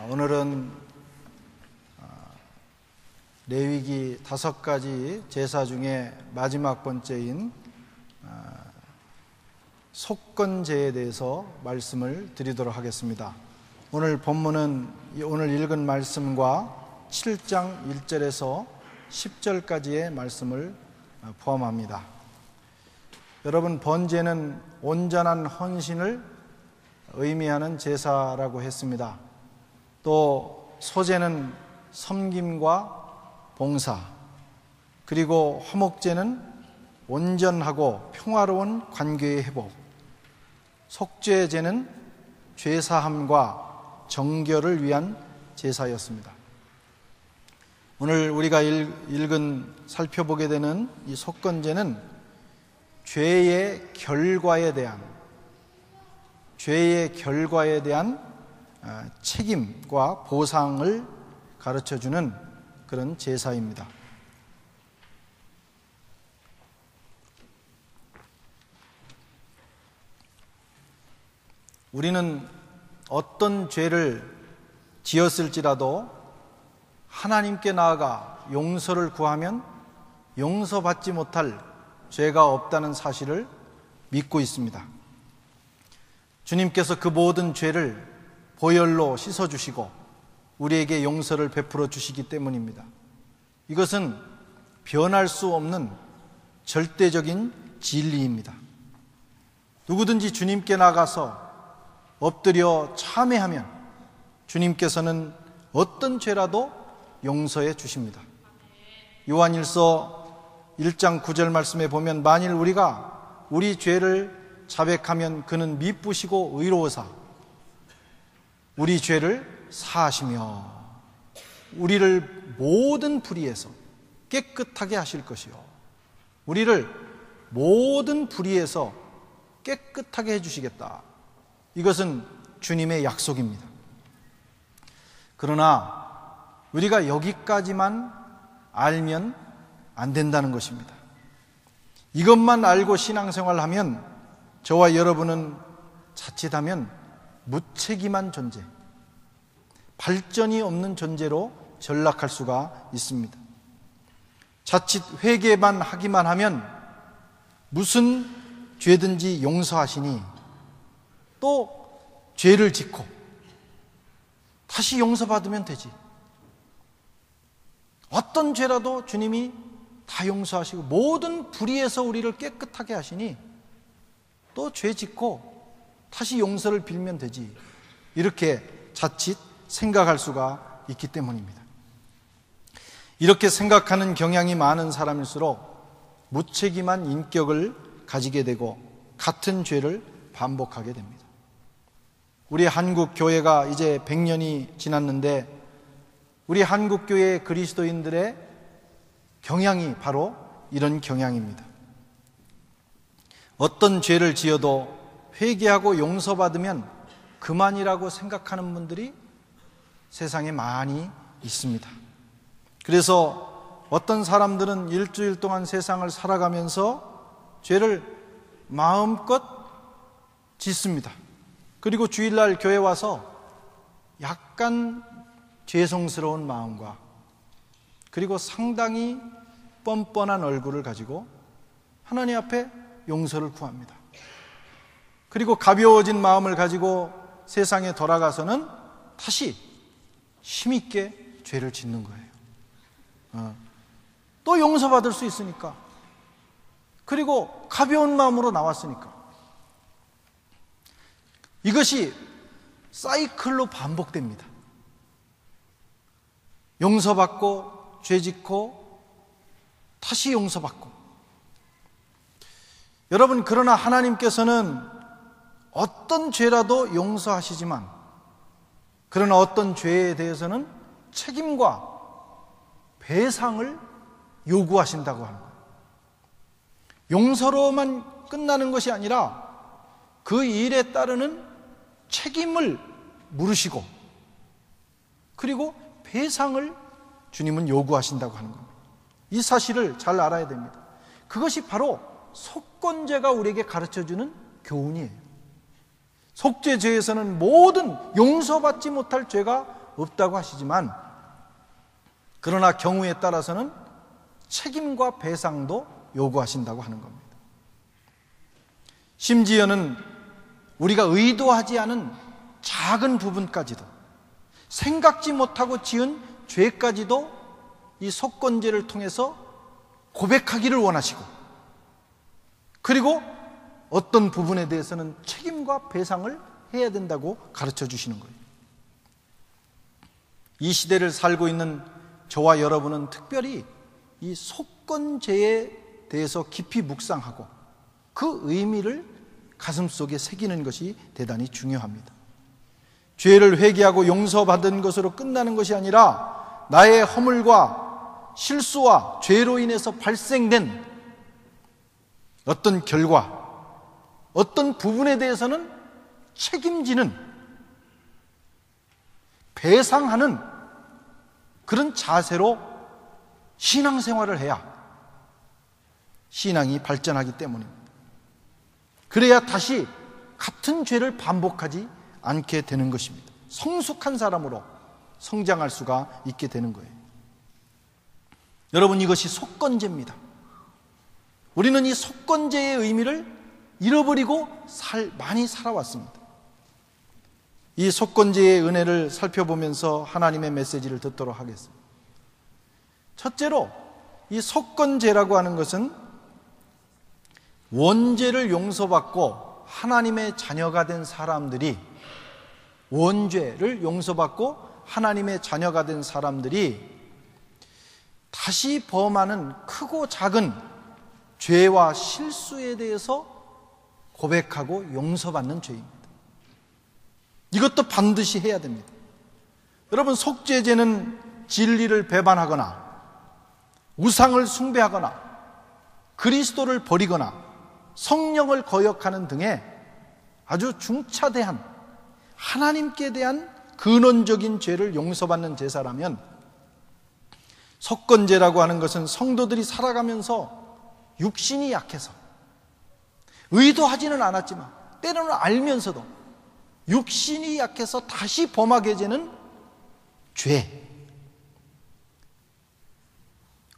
오늘은 레위기 5가지 제사 중에 마지막 번째인 속건제에 대해서 말씀을 드리도록 하겠습니다. 오늘 본문은 오늘 읽은 말씀과 7장 1절에서 10절까지의 말씀을 포함합니다. 여러분, 번제는 온전한 헌신을 의미하는 제사라고 했습니다. 또 소제는 섬김과 봉사, 그리고 화목제는 온전하고 평화로운 관계의 회복, 속죄제는 죄사함과 정결을 위한 제사였습니다. 오늘 우리가 살펴보게 되는 이 속건제는 죄의 결과에 대한 책임과 보상을 가르쳐주는 그런 제사입니다. 우리는 어떤 죄를 지었을지라도 하나님께 나아가 용서를 구하면 용서받지 못할 죄가 없다는 사실을 믿고 있습니다. 주님께서 그 모든 죄를 보혈로 씻어주시고 우리에게 용서를 베풀어 주시기 때문입니다. 이것은 변할 수 없는 절대적인 진리입니다. 누구든지 주님께 나가서 엎드려 참회하면 주님께서는 어떤 죄라도 용서해 주십니다. 요한일서 1장 9절 말씀에 보면, 만일 우리가 우리 죄를 자백하면 그는 미쁘시고 의로우사 우리 죄를 사하시며 우리를 모든 불의에서 깨끗하게 하실 것이요, 우리를 모든 불의에서 깨끗하게 해주시겠다. 이것은 주님의 약속입니다. 그러나 우리가 여기까지만 알면 안 된다는 것입니다. 이것만 알고 신앙생활을 하면 저와 여러분은 자칫하면 무책임한 존재, 발전이 없는 존재로 전락할 수가 있습니다. 자칫 회개만 하기만 하면 무슨 죄든지 용서하시니 또 죄를 짓고 다시 용서받으면 되지. 어떤 죄라도 주님이 다 용서하시고 모든 불의에서 우리를 깨끗하게 하시니 또 죄 짓고 다시 용서를 빌면 되지. 이렇게 자칫 생각할 수가 있기 때문입니다. 이렇게 생각하는 경향이 많은 사람일수록 무책임한 인격을 가지게 되고 같은 죄를 반복하게 됩니다. 우리 한국 교회가 이제 100년이 지났는데 우리 한국 교회 그리스도인들의 경향이 바로 이런 경향입니다. 어떤 죄를 지어도 회개하고 용서받으면 그만이라고 생각하는 분들이 세상에 많이 있습니다. 그래서 어떤 사람들은 일주일 동안 세상을 살아가면서 죄를 마음껏 짓습니다. 그리고 주일날 교회 와서 약간 죄송스러운 마음과 그리고 상당히 뻔뻔한 얼굴을 가지고 하나님 앞에 용서를 구합니다. 그리고 가벼워진 마음을 가지고 세상에 돌아가서는 다시 힘있게 죄를 짓는 거예요. 또 용서받을 수 있으니까, 그리고 가벼운 마음으로 나왔으니까. 이것이 사이클로 반복됩니다. 용서받고 죄 짓고 다시 용서받고. 여러분, 그러나 하나님께서는 어떤 죄라도 용서하시지만 그러나 어떤 죄에 대해서는 책임과 배상을 요구하신다고 하는 거예요. 용서로만 끝나는 것이 아니라 그 일에 따르는 책임을 물으시고 그리고 배상을 주님은 요구하신다고 하는 겁니다. 이 사실을 잘 알아야 됩니다. 그것이 바로 속건제가 우리에게 가르쳐주는 교훈이에요. 속죄죄에서는 모든 용서받지 못할 죄가 없다고 하시지만, 그러나 경우에 따라서는 책임과 배상도 요구하신다고 하는 겁니다. 심지어는 우리가 의도하지 않은 작은 부분까지도, 생각지 못하고 지은 죄까지도 이 속건제를 통해서 고백하기를 원하시고, 그리고 어떤 부분에 대해서는 책임과 배상을 해야 된다고 가르쳐 주시는 거예요. 이 시대를 살고 있는 저와 여러분은 특별히 이 속건제에 대해서 깊이 묵상하고 그 의미를 가슴속에 새기는 것이 대단히 중요합니다. 죄를 회개하고 용서받은 것으로 끝나는 것이 아니라 나의 허물과 실수와 죄로 인해서 발생된 어떤 결과, 어떤 부분에 대해서는 책임지는, 배상하는 그런 자세로 신앙생활을 해야 신앙이 발전하기 때문입니다. 그래야 다시 같은 죄를 반복하지 않게 되는 것입니다. 성숙한 사람으로 성장할 수가 있게 되는 거예요. 여러분, 이것이 속건제입니다. 우리는 이 속건제의 의미를 잃어버리고 많이 살아왔습니다. 이 속건제의 은혜를 살펴보면서 하나님의 메시지를 듣도록 하겠습니다. 첫째로, 이 속건제라고 하는 것은 원죄를 용서받고 하나님의 자녀가 된 사람들이, 원죄를 용서받고 하나님의 자녀가 된 사람들이 다시 범하는 크고 작은 죄와 실수에 대해서 고백하고 용서받는 죄입니다. 이것도 반드시 해야 됩니다. 여러분, 속죄죄는 진리를 배반하거나 우상을 숭배하거나 그리스도를 버리거나 성령을 거역하는 등의 아주 중차대한 하나님께 대한 근원적인 죄를 용서받는 제사라면, 속건제라고 하는 것은 성도들이 살아가면서 육신이 약해서 의도하지는 않았지만 때로는 알면서도 육신이 약해서 다시 범하게 되는 죄,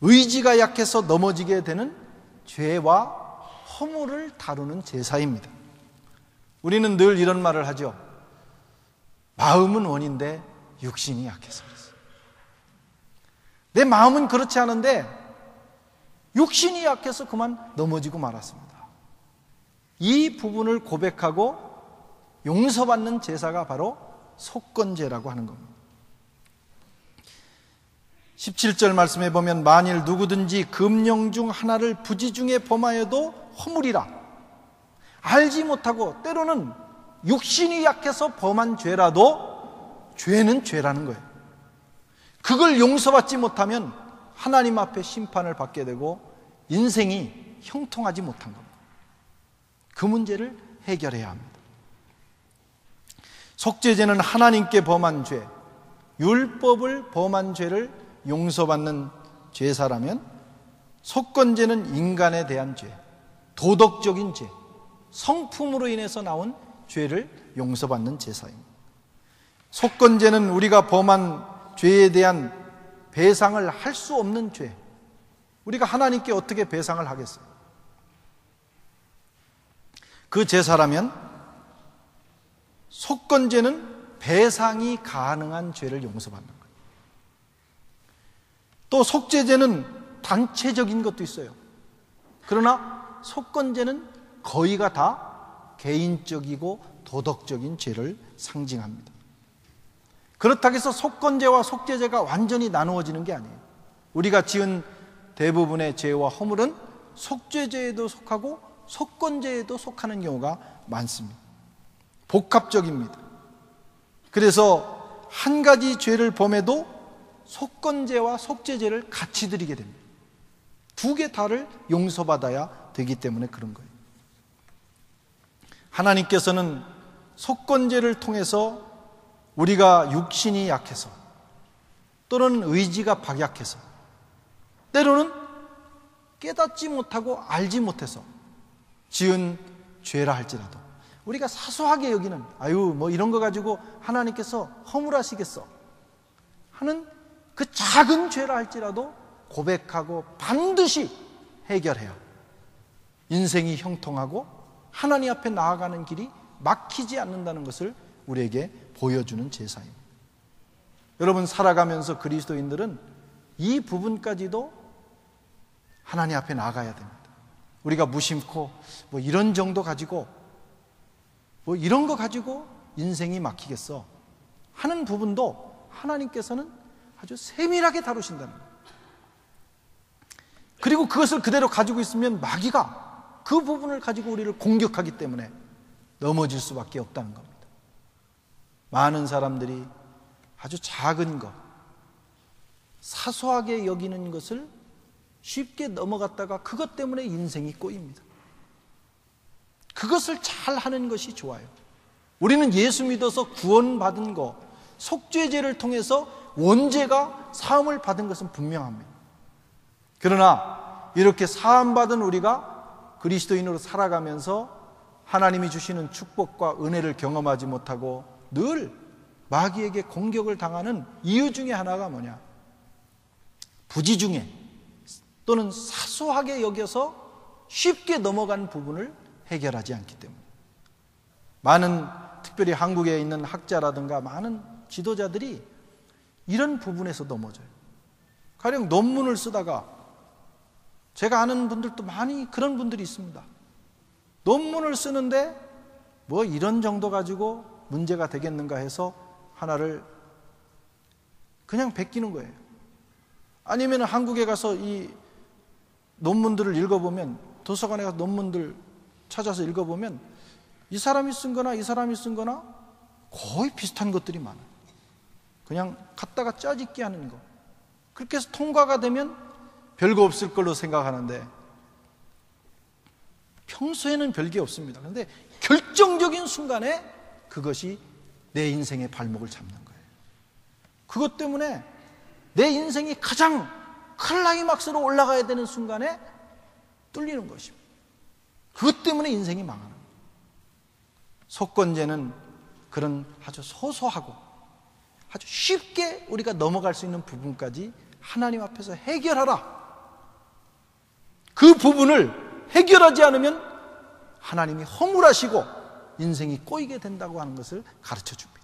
의지가 약해서 넘어지게 되는 죄와 허물을 다루는 제사입니다. 우리는 늘 이런 말을 하죠. 마음은 원인데 육신이 약해서 그랬어요. 내 마음은 그렇지 않은데 육신이 약해서 그만 넘어지고 말았습니다. 이 부분을 고백하고 용서받는 제사가 바로 속건제라고 하는 겁니다. 17절 말씀에 보면, 만일 누구든지 금령 중 하나를 부지 중에 범하여도 허물이라. 알지 못하고 때로는 육신이 약해서 범한 죄라도 죄는 죄라는 거예요. 그걸 용서받지 못하면 하나님 앞에 심판을 받게 되고 인생이 형통하지 못한 겁니다. 그 문제를 해결해야 합니다. 속죄죄는 하나님께 범한 죄, 율법을 범한 죄를 용서받는 제사라면, 속건제는 인간에 대한 죄, 도덕적인 죄, 성품으로 인해서 나온 죄를 용서받는 제사입니다. 속건제는 우리가 범한 죄에 대한 배상을 할 수 없는 죄, 우리가 하나님께 어떻게 배상을 하겠어요? 그 제사라면 속건제는 배상이 가능한 죄를 용서받는 거예요. 또 속죄제는 단체적인 것도 있어요. 그러나 속건제는 거의가 다 개인적이고 도덕적인 죄를 상징합니다. 그렇다고 해서 속건제와 속죄제가 완전히 나누어지는 게 아니에요. 우리가 지은 대부분의 죄와 허물은 속죄제에도 속하고 속건제에도 속하는 경우가 많습니다. 복합적입니다. 그래서 한 가지 죄를 범해도 속건제와 속죄제를 같이 드리게 됩니다. 두 개 다를 용서받아야 되기 때문에 그런 거예요. 하나님께서는 속건제를 통해서 우리가 육신이 약해서, 또는 의지가 박약해서, 때로는 깨닫지 못하고 알지 못해서 지은 죄라 할지라도 우리가 사소하게 여기는, 아유 뭐 이런 거 가지고 하나님께서 허물하시겠어, 하는 그 작은 죄라 할지라도 고백하고 반드시 해결해야 인생이 형통하고 하나님 앞에 나아가는 길이 막히지 않는다는 것을 우리에게 보여주는 제사입니다. 여러분, 살아가면서 그리스도인들은 이 부분까지도 하나님 앞에 나아가야 됩니다. 우리가 무심코 뭐 이런 정도 가지고 뭐 이런 거 가지고 인생이 막히겠어 하는 부분도 하나님께서는 아주 세밀하게 다루신다는 거예요. 그리고 그것을 그대로 가지고 있으면 마귀가 그 부분을 가지고 우리를 공격하기 때문에 넘어질 수밖에 없다는 겁니다. 많은 사람들이 아주 작은 것, 사소하게 여기는 것을 쉽게 넘어갔다가 그것 때문에 인생이 꼬입니다. 그것을 잘 하는 것이 좋아요. 우리는 예수 믿어서 구원받은 것, 속죄제를 통해서 원죄가 사함을 받은 것은 분명합니다. 그러나 이렇게 사함받은 우리가 그리스도인으로 살아가면서 하나님이 주시는 축복과 은혜를 경험하지 못하고 늘 마귀에게 공격을 당하는 이유 중에 하나가 뭐냐? 부지 중에 또는 사소하게 여겨서 쉽게 넘어간 부분을 해결하지 않기 때문에 많은, 특별히 한국에 있는 학자라든가 많은 지도자들이 이런 부분에서 넘어져요. 가령 논문을 쓰다가, 제가 아는 분들도 많이 그런 분들이 있습니다. 논문을 쓰는데 뭐 이런 정도 가지고 문제가 되겠는가 해서 하나를 그냥 베끼는 거예요. 아니면 한국에 가서 이 논문들을 읽어보면, 도서관에 가서 논문들 찾아서 읽어보면 이 사람이 쓴 거나 이 사람이 쓴 거나 거의 비슷한 것들이 많아요. 그냥 갖다가 짜집기 하는 거. 그렇게 해서 통과가 되면 별거 없을 걸로 생각하는데 평소에는 별게 없습니다. 그런데 결정적인 순간에 그것이 내 인생의 발목을 잡는 거예요. 그것 때문에 내 인생이 가장 클라이막스로 올라가야 되는 순간에 뚫리는 것입니다. 그것 때문에 인생이 망하는 거예요. 속건제는 그런 아주 소소하고 아주 쉽게 우리가 넘어갈 수 있는 부분까지 하나님 앞에서 해결하라. 그 부분을 해결하지 않으면 하나님이 허물하시고 인생이 꼬이게 된다고 하는 것을 가르쳐 줍니다.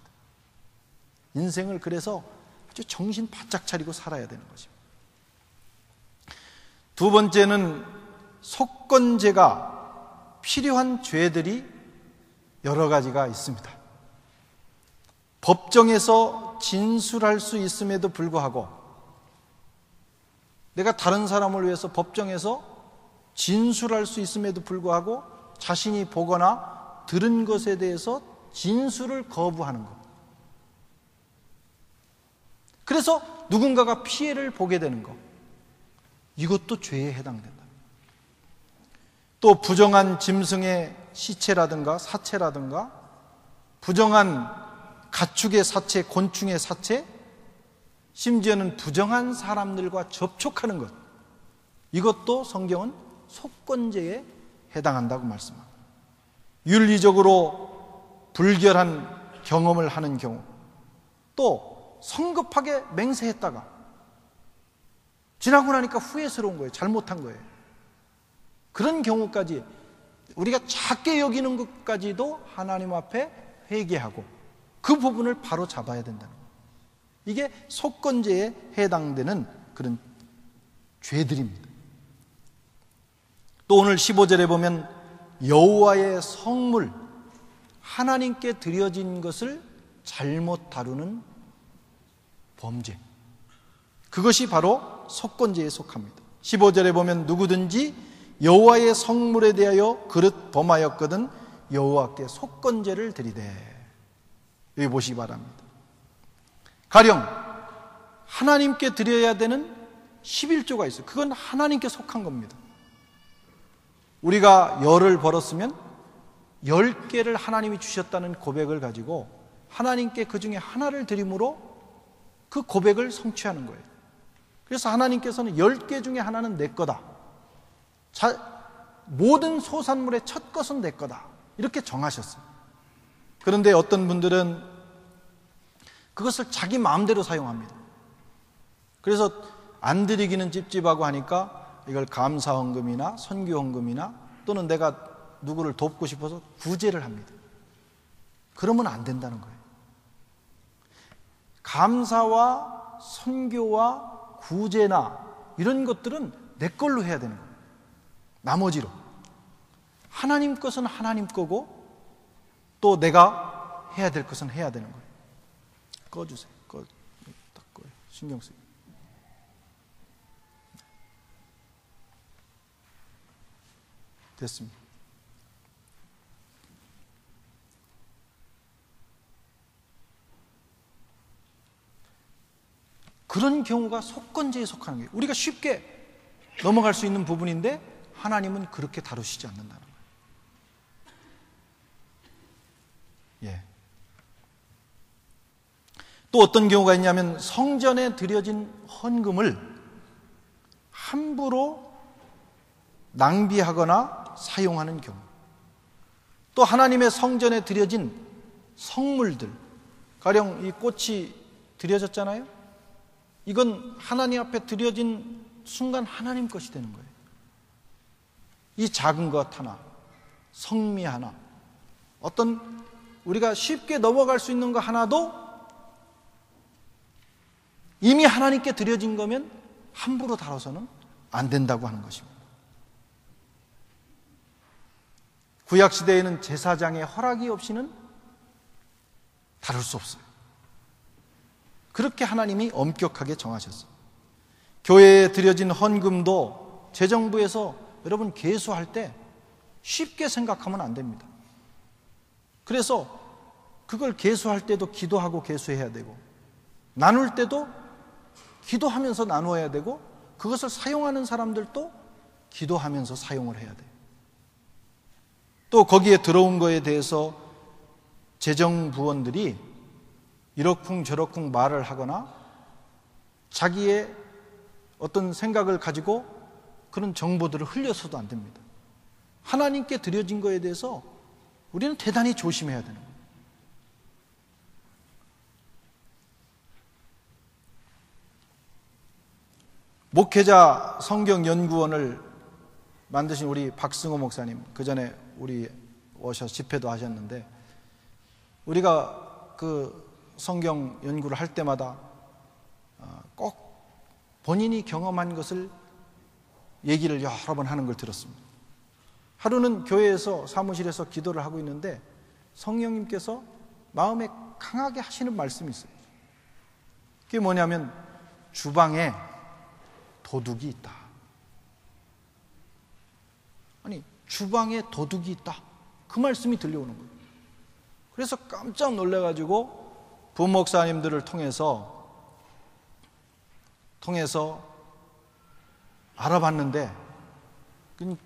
인생을 그래서 아주 정신 바짝 차리고 살아야 되는 것입니다. 두 번째는 속건제가 필요한 죄들이 여러 가지가 있습니다. 법정에서 진술할 수 있음에도 불구하고 내가 다른 사람을 위해서 법정에서 진술할 수 있음에도 불구하고 자신이 보거나 들은 것에 대해서 진술을 거부하는 것. 그래서 누군가가 피해를 보게 되는 것. 이것도 죄에 해당된다. 또 부정한 짐승의 시체라든가 사체라든가 부정한 가축의 사체, 곤충의 사체, 심지어는 부정한 사람들과 접촉하는 것, 이것도 성경은 속건제에 해당한다고 말씀합니다. 윤리적으로 불결한 경험을 하는 경우, 또 성급하게 맹세했다가 지나고 나니까 후회스러운 거예요. 잘못한 거예요. 그런 경우까지 우리가 작게 여기는 것까지도 하나님 앞에 회개하고 그 부분을 바로 잡아야 된다는 거예요. 이게 속건제에 해당되는 그런 죄들입니다. 또 오늘 15절에 보면 여호와의 성물, 하나님께 드려진 것을 잘못 다루는 범죄, 그것이 바로 속건제에 속합니다. 15절에 보면 누구든지 여호와의 성물에 대하여 그릇 범하였거든 여호와께 속건제를 드리되. 여기 보시기 바랍니다. 가령 하나님께 드려야 되는 11조가 있어요. 그건 하나님께 속한 겁니다. 우리가 열을 벌었으면 10개를 하나님이 주셨다는 고백을 가지고 하나님께 그 중에 하나를 드림으로 그 고백을 성취하는 거예요. 그래서 하나님께서는 10개 중에 하나는 내 거다. 모든 소산물의 첫 것은 내 거다. 이렇게 정하셨어요. 그런데 어떤 분들은 그것을 자기 마음대로 사용합니다. 그래서 안 드리기는 찝찝하고 하니까 이걸 감사헌금이나 선교헌금이나 또는 내가 누구를 돕고 싶어서 구제를 합니다. 그러면 안 된다는 거예요. 감사와 선교와 구제나 이런 것들은 내 걸로 해야 되는 거예요. 나머지로. 하나님 것은 하나님 거고 또 내가 해야 될 것은 해야 되는 거예요. 꺼주세요. 딱 꺼요. 신경 쓰요. 됐습니다. 그런 경우가 속건제에 속하는 거예요. 우리가 쉽게 넘어갈 수 있는 부분인데 하나님은 그렇게 다루시지 않는다는 거예요. 예. 또 어떤 경우가 있냐면 성전에 드려진 헌금을 함부로 낭비하거나 사용하는 경우, 또 하나님의 성전에 드려진 성물들, 가령 이 꽃이 드려졌잖아요. 이건 하나님 앞에 드려진 순간 하나님 것이 되는 거예요. 이 작은 것 하나, 성미 하나, 어떤 우리가 쉽게 넘어갈 수 있는 거 하나도 이미 하나님께 드려진 거면 함부로 다뤄서는 안 된다고 하는 것입니다. 구약시대에는 제사장의 허락이 없이는 다룰 수 없어요. 그렇게 하나님이 엄격하게 정하셨어요. 교회에 드려진 헌금도 재정부에서 여러분 계수할 때 쉽게 생각하면 안 됩니다. 그래서 그걸 계수할 때도 기도하고 계수해야 되고, 나눌 때도 기도하면서 나누어야 되고, 그것을 사용하는 사람들도 기도하면서 사용을 해야 돼요. 또 거기에 들어온 거에 대해서 재정부원들이 이러쿵저러쿵 말을 하거나 자기의 어떤 생각을 가지고 그런 정보들을 흘려서도 안 됩니다. 하나님께 드려진 거에 대해서 우리는 대단히 조심해야 되는 거예요. 목회자 성경연구원을 만드신 우리 박승호 목사님, 그 전에 우리 오셔서 집회도 하셨는데, 우리가 그 성경 연구를 할 때마다 꼭 본인이 경험한 것을 얘기를 여러 번 하는 걸 들었습니다. 하루는 교회에서 사무실에서 기도를 하고 있는데 성령님께서 마음에 강하게 하시는 말씀이 있어요. 그게 뭐냐면 주방에 도둑이 있다. 아니, 주방에 도둑이 있다. 그 말씀이 들려오는 거예요. 그래서 깜짝 놀라가지고 부목사님들을 통해서 알아봤는데,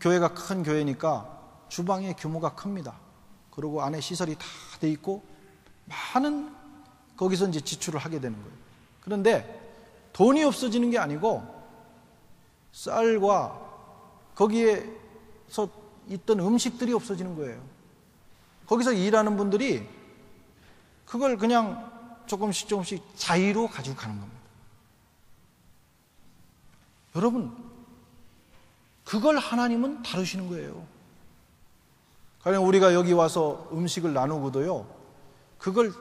교회가 큰 교회니까 주방의 규모가 큽니다. 그리고 안에 시설이 다 돼 있고 많은 거기서 이제 지출을 하게 되는 거예요. 그런데 돈이 없어지는 게 아니고 쌀과 거기에서 있던 음식들이 없어지는 거예요. 거기서 일하는 분들이 그걸 그냥 조금씩 자의로 가지고 가는 겁니다. 여러분, 그걸 하나님은 다루시는 거예요. 가령 우리가 여기 와서 음식을 나누고도요, 그걸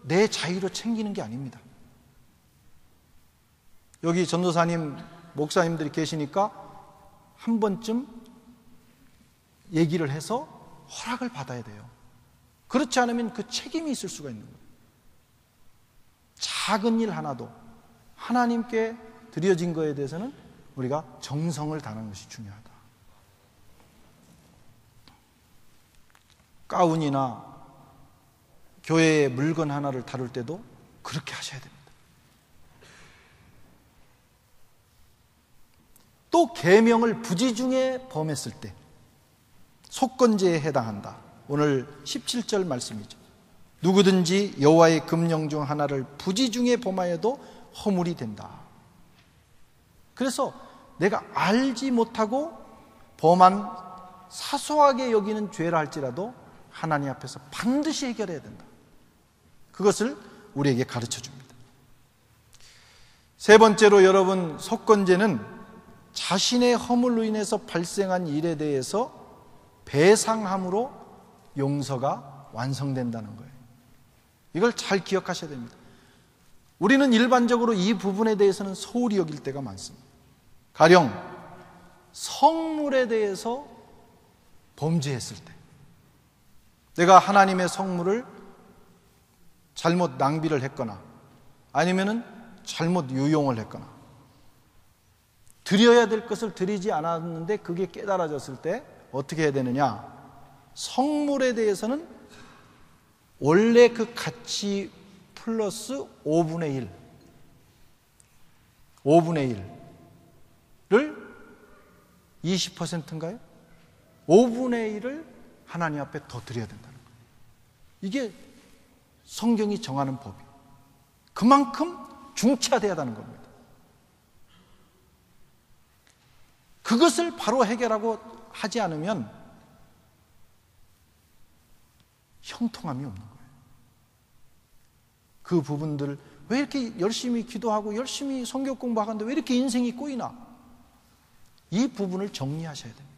내 자유로 챙기는 게 아닙니다. 여기 전도사님, 목사님들이 계시니까 한 번쯤 얘기를 해서 허락을 받아야 돼요. 그렇지 않으면 그 책임이 있을 수가 있는 거예요. 작은 일 하나도 하나님께 드려진 거에 대해서는 우리가 정성을 다하는 것이 중요하다. 가운이나 교회의 물건 하나를 다룰 때도 그렇게 하셔야 됩니다. 또 계명을 부지중에 범했을 때 속건제에 해당한다. 오늘 17절 말씀이죠. 누구든지 여호와의 금령 중 하나를 부지중에 범하여도 허물이 된다. 그래서 내가 알지 못하고 범한 사소하게 여기는 죄라 할지라도 하나님 앞에서 반드시 해결해야 된다. 그것을 우리에게 가르쳐 줍니다. 세 번째로 여러분, 속건제는 자신의 허물로 인해서 발생한 일에 대해서 배상함으로 용서가 완성된다는 거예요. 이걸 잘 기억하셔야 됩니다. 우리는 일반적으로 이 부분에 대해서는 소홀히 여길 때가 많습니다. 가령 성물에 대해서 범죄했을 때, 내가 하나님의 성물을 잘못 낭비를 했거나 아니면은 잘못 유용을 했거나 드려야 될 것을 드리지 않았는데 그게 깨달아졌을 때 어떻게 해야 되느냐? 성물에 대해서는 원래 그 가치 플러스 5분의 1를 20%인가요? 5분의 1을 하나님 앞에 더 드려야 된다는 거예요. 이게 성경이 정하는 법이에요. 그만큼 중차대해야 하는 겁니다. 그것을 바로 해결하고 하지 않으면 형통함이 없는 거예요. 그 부분들, 왜 이렇게 열심히 기도하고 열심히 성경 공부하는데 왜 이렇게 인생이 꼬이나? 이 부분을 정리하셔야 됩니다.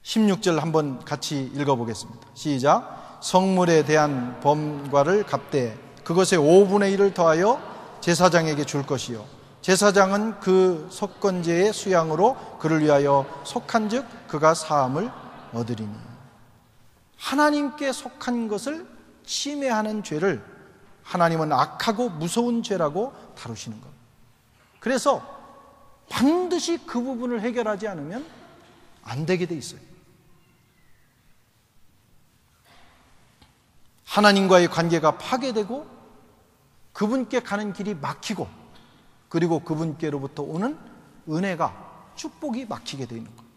16절 한번 같이 읽어보겠습니다. 시작. 성물에 대한 범과를 갚되 그것의 5분의 1을 더하여 제사장에게 줄 것이요 제사장은 그 속건제의 수양으로 그를 위하여 속한즉 그가 사함을 얻으리니. 하나님께 속한 것을 침해하는 죄를 하나님은 악하고 무서운 죄라고 다루시는 겁니다. 그래서 반드시 그 부분을 해결하지 않으면 안 되게 돼 있어요. 하나님과의 관계가 파괴되고 그분께 가는 길이 막히고 그리고 그분께로부터 오는 은혜가, 축복이 막히게 되어 있는 거예요.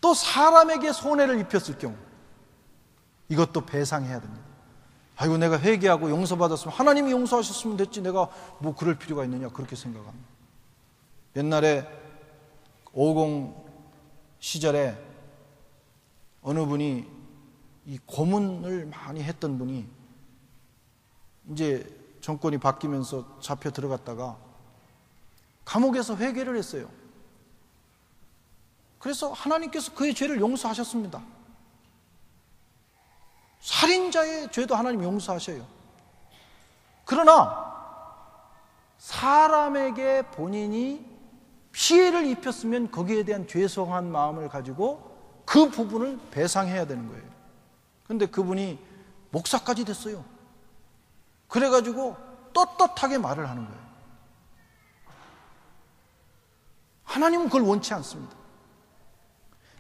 또 사람에게 손해를 입혔을 경우 이것도 배상해야 됩니다. 아이고, 내가 회개하고 용서받았으면 하나님이 용서하셨으면 됐지 내가 뭐 그럴 필요가 있느냐, 그렇게 생각합니다. 옛날에 50 시절에 어느 분이 이 고문을 많이 했던 분이 이제 정권이 바뀌면서 잡혀 들어갔다가 감옥에서 회개를 했어요. 그래서 하나님께서 그의 죄를 용서하셨습니다. 살인자의 죄도 하나님 용서하셔요. 그러나 사람에게 본인이 피해를 입혔으면 거기에 대한 죄송한 마음을 가지고 그 부분을 배상해야 되는 거예요. 그런데 그분이 목사까지 됐어요. 그래가지고 떳떳하게 말을 하는 거예요. 하나님은 그걸 원치 않습니다.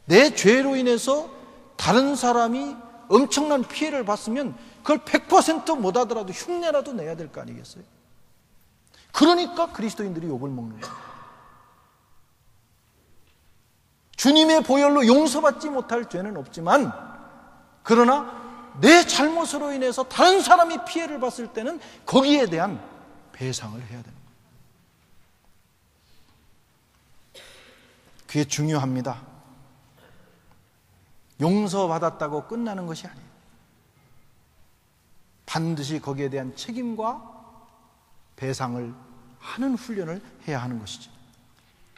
내 죄로 인해서 다른 사람이 엄청난 피해를 봤으면 그걸 100% 못하더라도 흉내라도 내야 될 거 아니겠어요? 그러니까 그리스도인들이 욕을 먹는 거예요. 주님의 보혈로 용서받지 못할 죄는 없지만, 그러나 내 잘못으로 인해서 다른 사람이 피해를 봤을 때는 거기에 대한 배상을 해야 되는 거예요. 그게 중요합니다. 용서받았다고 끝나는 것이 아니에요. 반드시 거기에 대한 책임과 배상을 하는 훈련을 해야 하는 것이죠.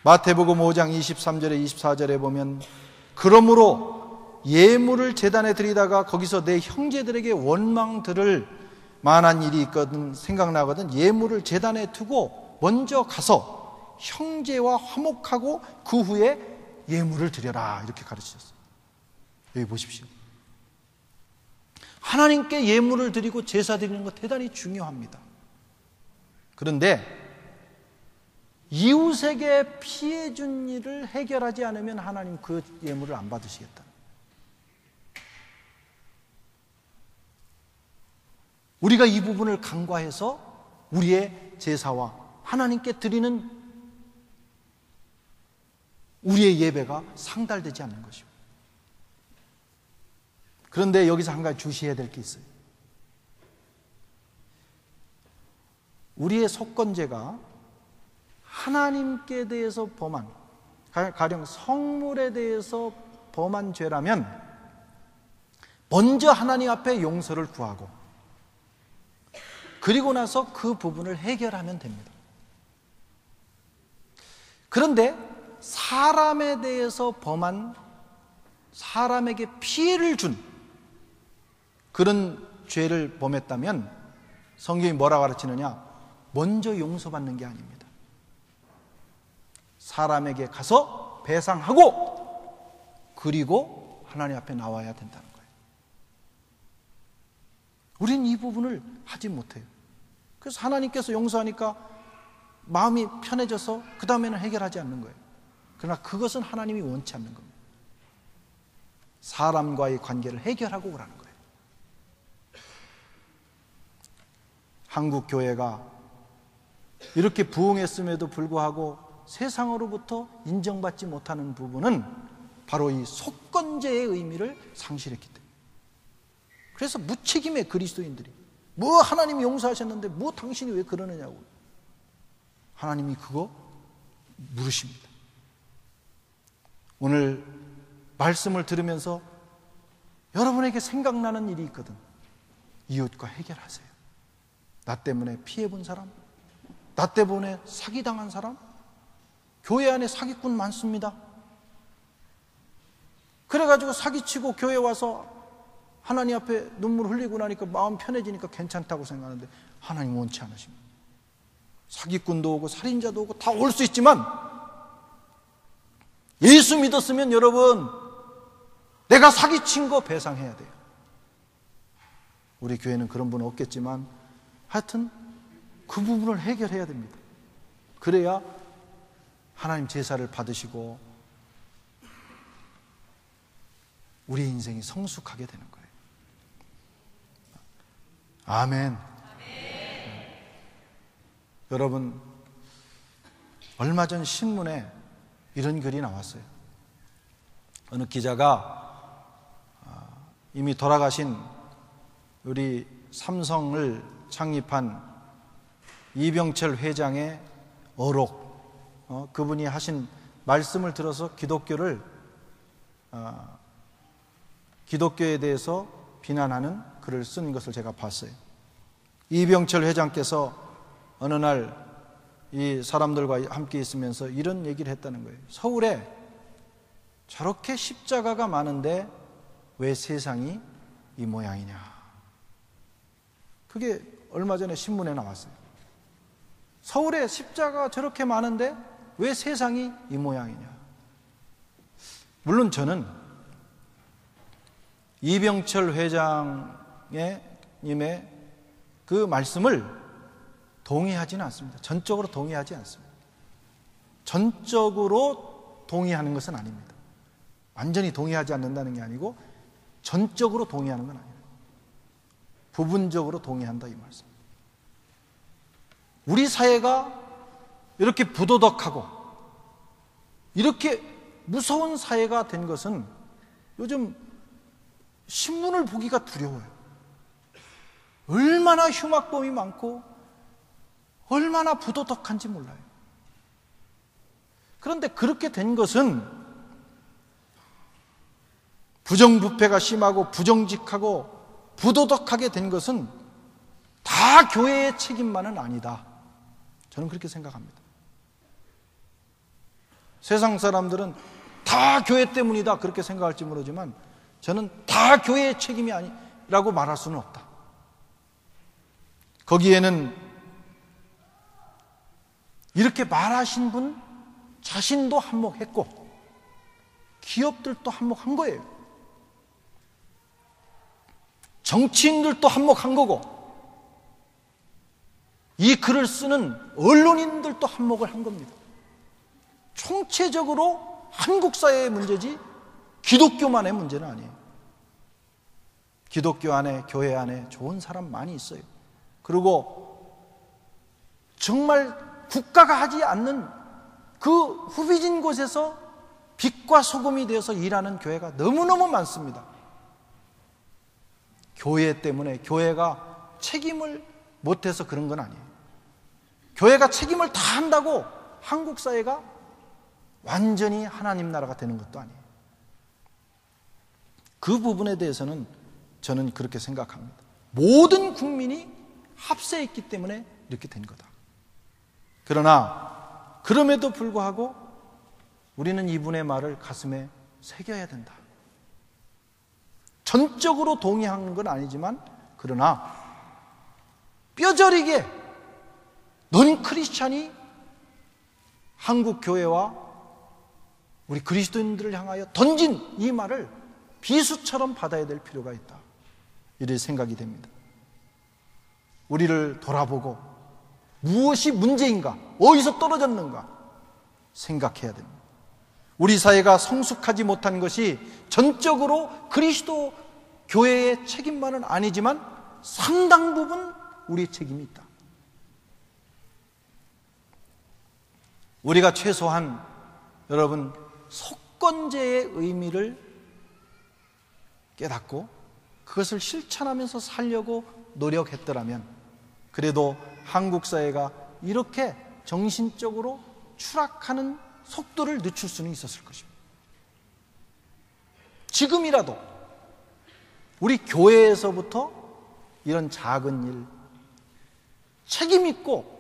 마태복음 5장 23절에 24절에 보면, 그러므로 예물을 제단에 드리다가 거기서 내 형제들에게 원망 들을 만한 일이 있거든, 생각나거든, 예물을 제단에 두고 먼저 가서 형제와 화목하고 그 후에 예물을 드려라, 이렇게 가르치셨어요. 여기 보십시오. 하나님께 예물을 드리고 제사 드리는 것 대단히 중요합니다. 그런데 이웃에게 피해 준 일을 해결하지 않으면 하나님 그 예물을 안 받으시겠다. 우리가 이 부분을 간과해서 우리의 제사와 하나님께 드리는 우리의 예배가 상달되지 않는 것입니다. 그런데 여기서 한 가지 주시해야 될 게 있어요. 우리의 속건제가 하나님께 대해서 범한, 가령 성물에 대해서 범한 죄라면 먼저 하나님 앞에 용서를 구하고 그리고 나서 그 부분을 해결하면 됩니다. 그런데 사람에 대해서 범한, 사람에게 피해를 준 그런 죄를 범했다면 성경이 뭐라고 가르치느냐? 먼저 용서받는 게 아닙니다. 사람에게 가서 배상하고 그리고 하나님 앞에 나와야 된다는 거예요. 우린 이 부분을 하지 못해요. 그래서 하나님께서 용서하니까 마음이 편해져서 그 다음에는 해결하지 않는 거예요. 그러나 그것은 하나님이 원치 않는 겁니다. 사람과의 관계를 해결하고 오라는 거예요. 한국 교회가 이렇게 부흥했음에도 불구하고 세상으로부터 인정받지 못하는 부분은 바로 이 속건제의 의미를 상실했기 때문에. 그래서 무책임해, 그리스도인들이. 뭐 하나님이 용서하셨는데 뭐 당신이 왜 그러느냐고. 하나님이 그거 물으십니다. 오늘 말씀을 들으면서 여러분에게 생각나는 일이 있거든. 이웃과 해결하세요. 나 때문에 피해본 사람, 나 때문에 사기당한 사람, 교회 안에 사기꾼 많습니다. 그래가지고 사기치고 교회 와서 하나님 앞에 눈물 흘리고 나니까 마음 편해지니까 괜찮다고 생각하는데 하나님 원치 않으십니다. 사기꾼도 오고 살인자도 오고 다 올 수 있지만 예수 믿었으면 여러분 내가 사기친 거 배상해야 돼요. 우리 교회는 그런 분은 없겠지만 하여튼 그 부분을 해결해야 됩니다. 그래야 하나님 제사를 받으시고 우리 인생이 성숙하게 되는 거예요. 아멘. 여러분, 얼마 전 신문에 이런 글이 나왔어요. 어느 기자가 이미 돌아가신 우리 삼성을 창립한 이병철 회장의 어록, 그분이 하신 말씀을 들어서 기독교에 대해서 비난하는 글을 쓴 것을 제가 봤어요. 이병철 회장께서 어느 날 이 사람들과 함께 있으면서 이런 얘기를 했다는 거예요. 서울에 저렇게 십자가가 많은데 왜 세상이 이 모양이냐. 그게 얼마 전에 신문에 나왔어요. 서울에 십자가가 저렇게 많은데 왜 세상이 이 모양이냐. 물론 저는 이병철 회장님의 그 말씀을 동의하지는 않습니다. 전적으로 동의하지 않습니다. 전적으로 동의하는 것은 아닙니다. 완전히 동의하지 않는다는 게 아니고 전적으로 동의하는 건 아니에요. 부분적으로 동의한다 이 말씀. 우리 사회가 이렇게 부도덕하고 이렇게 무서운 사회가 된 것은 요즘 신문을 보기가 두려워요. 얼마나 흉악범이 많고 얼마나 부도덕한지 몰라요. 그런데 그렇게 된 것은 부정부패가 심하고 부정직하고 부도덕하게 된 것은 다 교회의 책임만은 아니다. 저는 그렇게 생각합니다. 세상 사람들은 다 교회 때문이다 그렇게 생각할지 모르지만 저는 다 교회의 책임이 아니라고 말할 수는 없다. 거기에는 이렇게 말하신 분 자신도 한몫했고 기업들도 한몫한 거예요. 정치인들도 한몫한 거고 이 글을 쓰는 언론인들도 한몫을 한 겁니다. 총체적으로 한국 사회의 문제지 기독교만의 문제는 아니에요. 기독교 안에, 교회 안에 좋은 사람 많이 있어요. 그리고 정말 국가가 하지 않는 그 후비진 곳에서 빛과 소금이 되어서 일하는 교회가 너무너무 많습니다. 교회 때문에 교회가 책임을 못해서 그런 건 아니에요. 교회가 책임을 다 한다고 한국 사회가 완전히 하나님 나라가 되는 것도 아니에요. 그 부분에 대해서는 저는 그렇게 생각합니다. 모든 국민이 합세했기 때문에 이렇게 된 거다. 그러나 그럼에도 불구하고 우리는 이분의 말을 가슴에 새겨야 된다. 전적으로 동의하는 건 아니지만 그러나 뼈저리게 넌 크리스찬이 한국 교회와 우리 그리스도인들을 향하여 던진 이 말을 비수처럼 받아야 될 필요가 있다. 이런 생각이 됩니다. 우리를 돌아보고 무엇이 문제인가, 어디서 떨어졌는가 생각해야 됩니다. 우리 사회가 성숙하지 못한 것이 전적으로 그리스도 교회의 책임만은 아니지만 상당 부분 우리의 책임이 있다. 우리가 최소한 여러분 속건제의 의미를 깨닫고 그것을 실천하면서 살려고 노력했더라면 그래도 한국 사회가 이렇게 정신적으로 추락하는 속도를 늦출 수는 있었을 것입니다. 지금이라도 우리 교회에서부터 이런 작은 일, 책임있고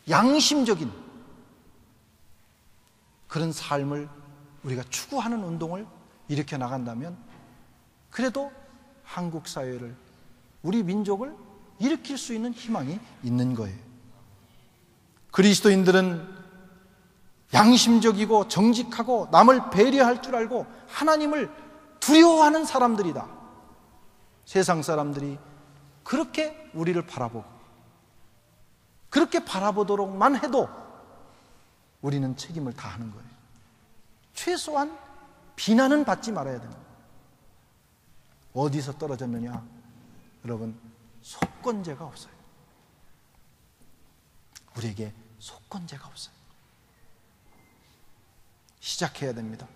양심적인 그런 삶을 우리가 추구하는 운동을 일으켜 나간다면 그래도 한국 사회를, 우리 민족을 일으킬 수 있는 희망이 있는 거예요. 그리스도인들은 양심적이고 정직하고 남을 배려할 줄 알고 하나님을 두려워하는 사람들이다. 세상 사람들이 그렇게 우리를 바라보고 그렇게 바라보도록만 해도 우리는 책임을 다하는 거예요. 최소한 비난은 받지 말아야 됩니다. 어디서 떨어졌느냐? 여러분, 속건제가 없어요. 우리에게 속건제가 없어요. 시작해야 됩니다.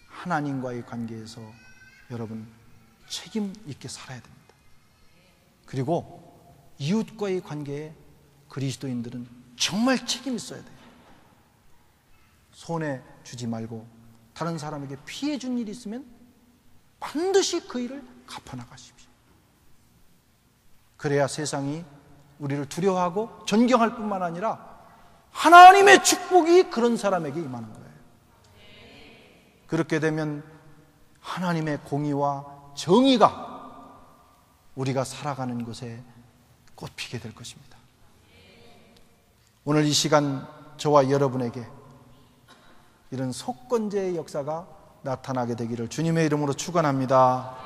하나님과의 관계에서 여러분 책임 있게 살아야 됩니다. 그리고 이웃과의 관계에 그리스도인들은 정말 책임 있어야 돼요. 손해 주지 말고 다른 사람에게 피해 준 일이 있으면 반드시 그 일을 갚아나가십시오. 그래야 세상이 우리를 두려워하고 존경할 뿐만 아니라 하나님의 축복이 그런 사람에게 임하는 거예요. 그렇게 되면 하나님의 공의와 정의가 우리가 살아가는 곳에 꽃피게 될 것입니다. 오늘 이 시간 저와 여러분에게 이런 속건제의 역사가 나타나게 되기를 주님의 이름으로 축원합니다.